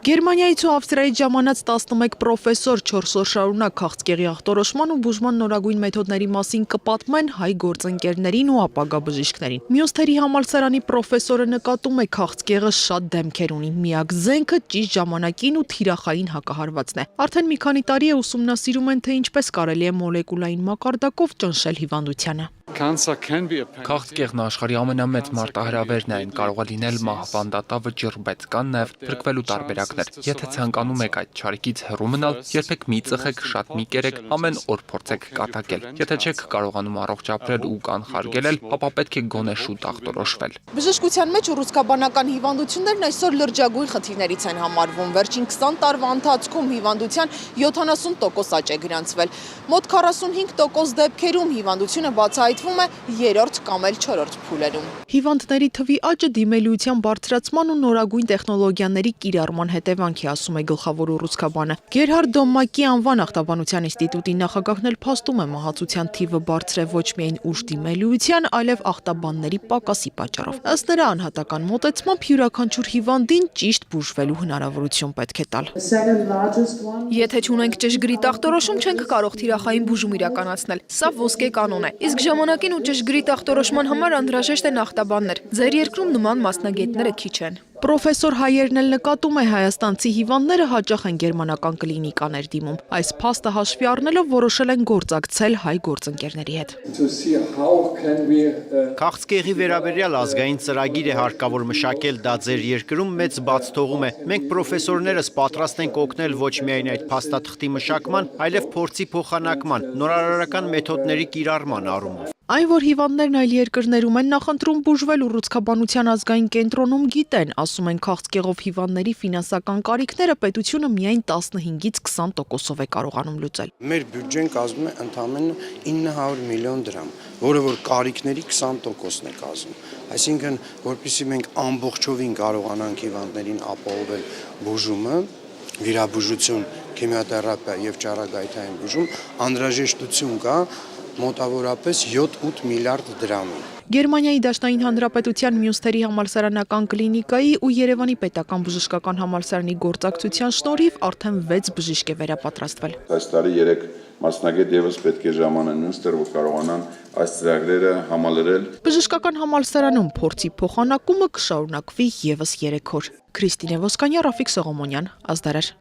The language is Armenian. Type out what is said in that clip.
Գերմանիայից ու Ավստրիայից ժամանած 11 պրոֆեսոր 4 օր շարունակ քաղցկեղի ախտորոշման ու բուժման նորագույն մեթոդների մասին կպատմեն հայ գործընկերներին ու ապագա բժիշկներին։ Մյուս թերի համալսարանի պրոֆեսորը նկատում է քաղցկեղը շատ դեմքեր ունի։ Միակ զենքը ճիշտ ժամանակին ու թիրախային հակահարվածն է։ Արդեն մի քանի տարի է ուսումնասիրում են, թե ինչպես կարելի է մոլեկուլային մակարդակով ճնշել հիվանդությանը։ Քաղցկեղն աշխարհի ամենամեծ մարտահրավերն է, այն կարող է լինել մահվան դատավճիռ, բայց կան նաև փրկվելու տարբերակներ։ Եթե ցանկանում եք այդ չարիքից հեռու մնալ, երբեք մի ծխեք, շատ մի կերեք, ամեն օր փորձեք կատակել։ Եթե չեք կարողանում առողջ ապրել ու կանխարգելել, ապա պետք է գոնե շուտ ախտորոշվել։ Բժշկության մեջ ուռուցքաբանական հիվանդություններն այսօր լրջագույն խնդիրներից են համարվում։ Վերջին 20 տարվա ընթացքում հիվանդության 70% աճ է գրանցվել։ Մոտ 45% դեպքերում հիվանդությունը բացահայտվում է երրորդ կամ էլ չորրորդ փուլերում։ Հիվանդների թվի աճը դիմելիության բարձրացման ու նորագույն տեխնոլոգիաների կիրառման հետևանք է, ասում է գլխավոր ուռուցքաբանը։ Գերհարդ Դոմմակի անվան ախտաբանության ինստիտուտի նախագահն էլ փաստում է, մահացության թիվը բարձր է ոչ միայն ուշ դիմելիության, այլև ախտաբանների պակասի պատճառով։ Ըստ նրա անհատական մոտեցմամբ յուրաքանչյուր հիվանդին ճիշտ բուժվելու հնարավորություն պետք է տալ։ Եթե չունենք ճշգրիտ ախտորոշում, չենք կարող թիրախային բուժում իրականացնել։ Սա ոսկե կանոն է։ Իսկ ժամանակին ու ճշգրիտ ախտորոշման համար անհրաժեշտ են ախտաբաններ։ Ձեր երկրում նման մասնագետները քիչ են։ Պրոֆեսոր Հայերն էլ նկատում է, հայաստանցի հիվանդները հաճախ են գերմանական կլինիկաներ դիմում։ Այս փաստը հաշվի առնելով որոշել են գործակցել հայ գործընկերների հետ։ Քաղցկեղի վերաբերյալ ազգային ծրագիր է հարկավոր մշակել, դա ձեր երկրում մեծ բաց թողում է։ Մենք պրոֆեսորներս պատրաստ ենք օգնել ոչ միայն այդ փաստաթղթի մշակման, այլև փորձի փոխանակման, նորարարական մեթոդների կիրառման առումով։ Այն, որ հիվանդներն այլ երկրներում են նախընտրում բուժվել ուռուցքաբանության ազգային կենտրոնում գիտեն, ասում են քաղցկեղով հիվանդների ֆինանսական կարիքները պետությունը միայն 15-ից 20%-ով է կարողանում լուծել։ Մեր բյուջեն կազմում է ընդամենը 900 միլիոն դրամ, որը որ կարիքների 20%-ն է կազմում։ Այսինքն, որպեսզի մենք ամբողջովին կարողանանք հիվանդներին ապահովել բուժումը, վիրաբուժություն, քիմիոթերապիա եւ ճառագայթային բուժում, անհրաժեշտություն կա մոտավորապես 7-8 միլիարդ դրամի։ Գերմանիայի Դաշնային Հանրապետության Մյունստերի համալսարանական կլինիկայի ու Երևանի պետական բժշկական համալսարանի գործակցության շնորհիվ արդեն 6 բժիշկ է վերապատրաստվել։ Այս տարի 3 մասնագետ եւս պետք է ժամանեն Մյունստեր, որ կարողանան այս ծրագրերը համալրել։ Բժշկական համալսարանում փորձի փոխանակումը կշարունակվի եւս 3 օր։ Քրիստինե Ոսկանյան, Ռաֆիկ Սողոմոնյան, Ազդարար։